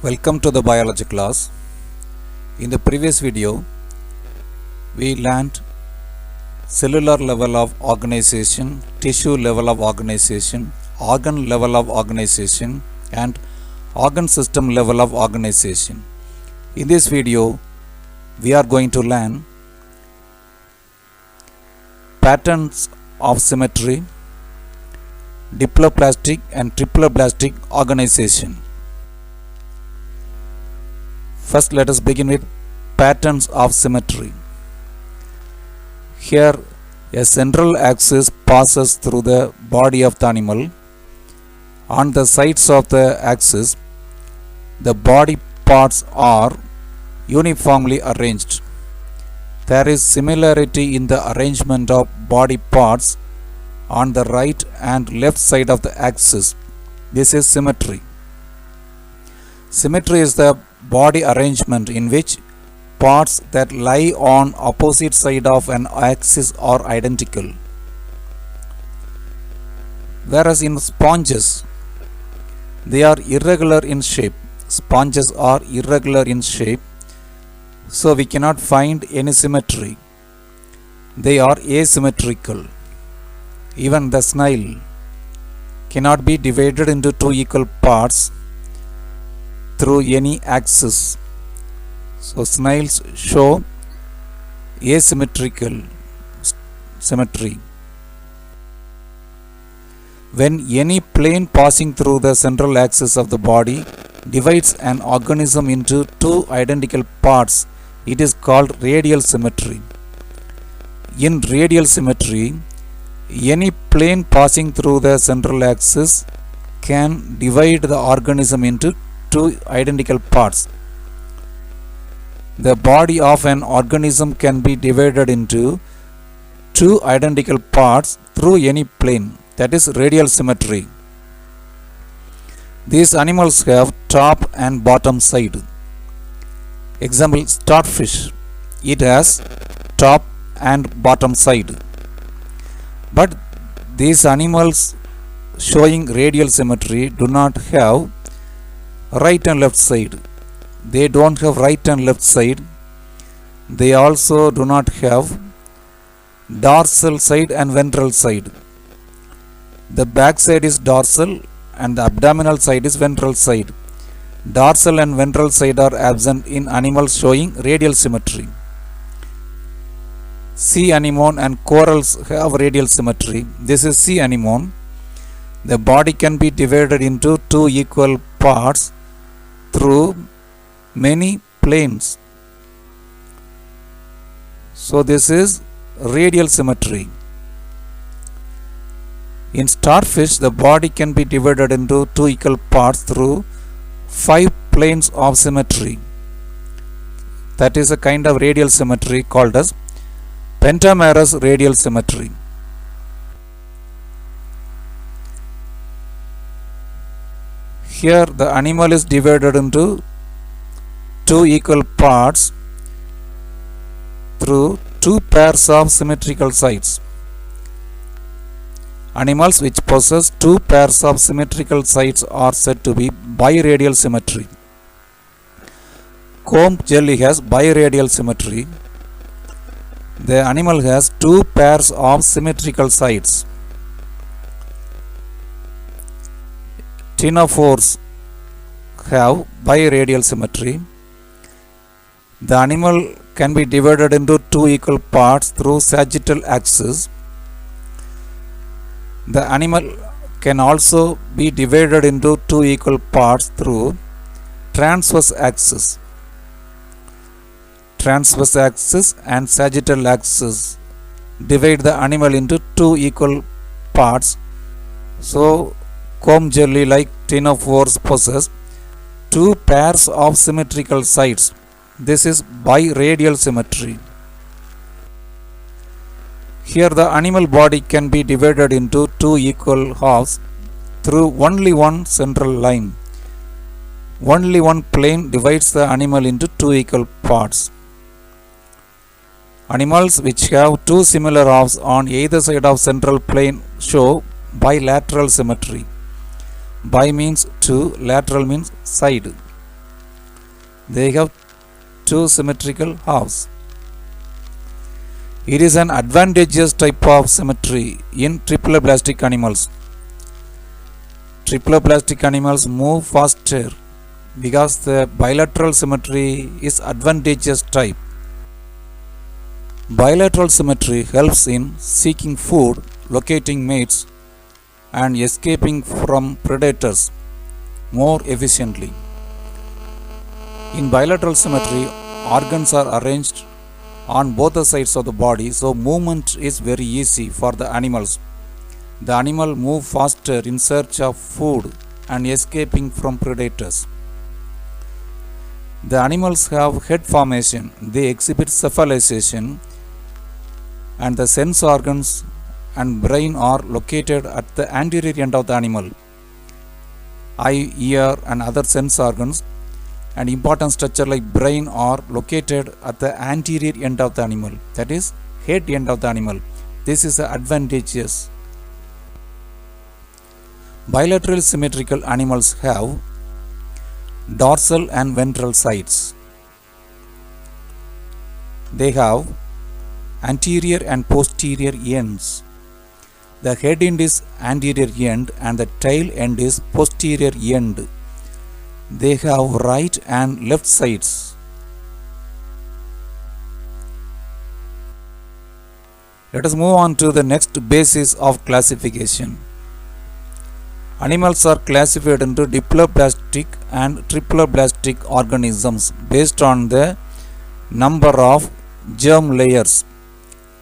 Welcome to the biology class. In the previous video, we learned cellular level of organization, tissue level of organization, organ level of organization, and organ system level of organization. In this video, we are going to learn patterns of symmetry, diploplastic and triploplastic organization. First, let us begin with patterns of symmetry. Here, a central axis passes through the body of the animal. On the sides of the axis, the body parts are uniformly arranged. There is similarity in the arrangement of body parts on the right and left side of the axis. This is symmetry. Symmetry is the body arrangement in which parts that lie on opposite side of an axis are identical. Whereas in sponges, they are irregular in shape. Sponges are irregular in shape, so we cannot find any symmetry. They are asymmetrical. Even the snail cannot be divided into two equal parts through any axis. So snails show asymmetrical symmetry. When any plane passing through the central axis of the body divides an organism into two identical parts, it is called radial symmetry. In radial symmetry, any plane passing through the central axis can divide the organism into two identical parts. The body of an organism can be divided into two identical parts through any plane. That is radial symmetry. These animals have top and bottom side. Example, starfish. It has top and bottom side. But these animals showing radial symmetry do not have right and left side. They don't have right and left side. They also do not have dorsal side and ventral side. The back side is dorsal and the abdominal side is ventral side. Dorsal and ventral side are absent in animals showing radial symmetry. Sea anemone and corals have radial symmetry. This is sea anemone. The body can be divided into two equal parts through many planes. So this is radial symmetry. In starfish, the body can be divided into two equal parts through 5 planes of symmetry. That is a kind of radial symmetry called as pentamerous radial symmetry. Here the animal is divided into two equal parts through two pairs of symmetrical sides. Animals which possess two pairs of symmetrical sides are said to be biradial symmetry. Comb jelly has biradial symmetry. The animal has two pairs of symmetrical sides. Ctenophores have biradial symmetry. The animal can be divided into two equal parts through sagittal axis. The animal can also be divided into two equal parts through transverse axis. Transverse axis and sagittal axis divide the animal into two equal parts. So comb jelly like ctenophores possess two pairs of symmetrical sides. This is biradial symmetry. Here the animal body can be divided into two equal halves through only one central line. Only one plane divides the animal into two equal parts. Animals which have two similar halves on either side of central plane show bilateral symmetry. Bi means two, lateral means side. They have two symmetrical halves. It is an advantageous type of symmetry in triploblastic animals. Triploblastic animals move faster because the bilateral symmetry is advantageous type. Bilateral symmetry helps in seeking food, locating mates, and escaping from predators more efficiently. In bilateral symmetry, organs are arranged on both the sides of the body, so movement is very easy for the animals. The animal move faster in search of food and escaping from predators. The animals have head formation. They exhibit cephalization, and the sense organs and brain are located at the anterior end of the animal. Eye, ear, and other sense organs and important structure like brain are located at the anterior end of the animal, that is head end of the animal. This is advantageous. Bilateral symmetrical animals have dorsal and ventral sides. They have anterior and posterior ends. The head end is anterior end and the tail end is posterior end. They have right and left sides. Let us move on to the next basis of classification. Animals are classified into diploblastic and triploblastic organisms based on the number of germ layers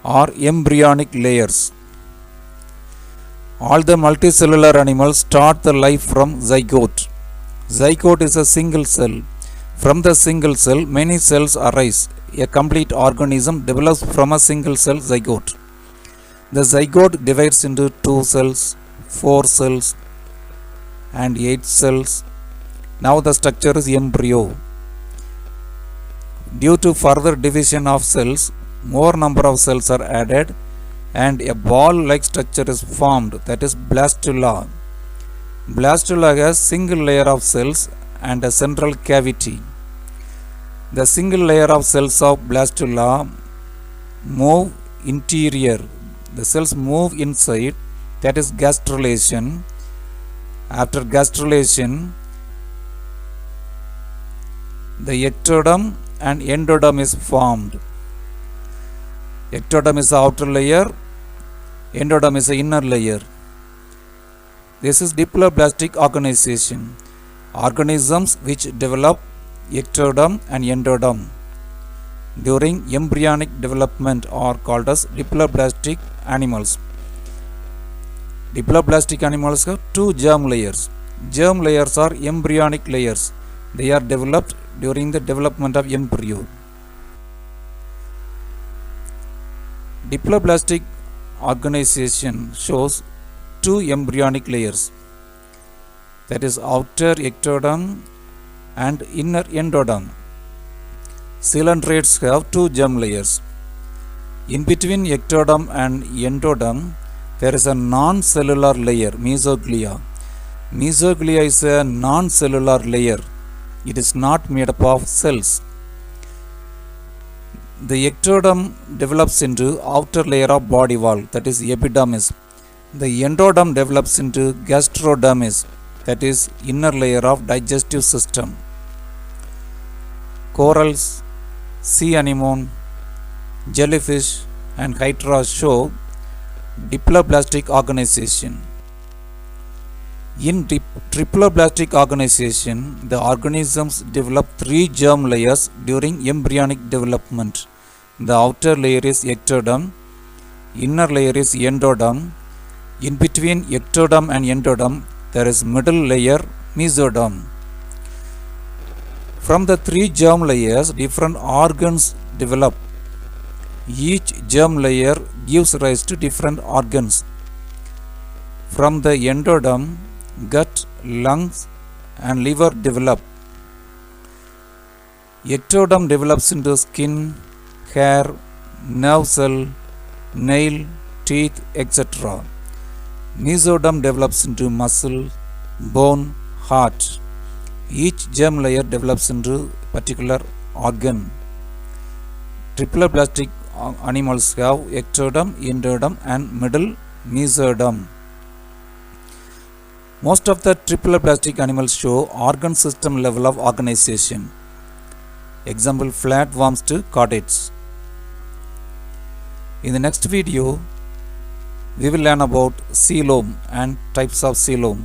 or embryonic layers. All the multicellular animals start the life from zygote. Zygote is a single cell. From the single cell, many cells arise. A complete organism develops from a single cell zygote. The zygote divides into 2 cells, 4 cells, and 8 cells. Now the structure is embryo. Due to further division of cells, more number of cells are added and a ball-like structure is formed, that is blastula. Blastula has single layer of cells and a central cavity. The single layer of cells of blastula move interior. The cells move inside, that is gastrulation. After gastrulation, the ectoderm and endoderm is formed. Ectoderm is the outer layer, endoderm is the inner layer. This is diploblastic organization. Organisms which develop ectoderm and endoderm during embryonic development are called as diploblastic animals. Diploblastic animals have 2 germ layers. Germ layers are embryonic layers. They are developed during the development of embryo. Diploblastic organization shows 2 embryonic layers, that is outer ectoderm and inner endoderm. Coelentrates have 2 germ layers. In between ectoderm and endoderm, there is a non-cellular layer, mesoglea. Mesoglea is a non-cellular layer. It is not made up of cells. The ectoderm develops into outer layer of body wall, that is epidermis. The endoderm develops into gastrodermis, that is inner layer of digestive system. Corals, sea anemone, jellyfish and hydra show diploblastic organization. In triploblastic organization, the organisms develop 3 germ layers during embryonic development. The outer layer is ectoderm, inner layer is endoderm. In between ectoderm and endoderm, there is middle layer, mesoderm. From the 3 germ layers, different organs develop. Each germ layer gives rise to different organs. From the endoderm, gut, lungs and liver develop. Ectoderm develops into skin, hair, nerve cell, nail, teeth, etc. Mesoderm develops into muscle, bone, heart. Each germ layer develops into particular organ. Triploblastic animals have ectoderm, endoderm and middle mesoderm. Most of the triploblastic animals show organ system level of organization. Example, flatworms to chordates. In the next video, we will learn about coelom and types of coelom.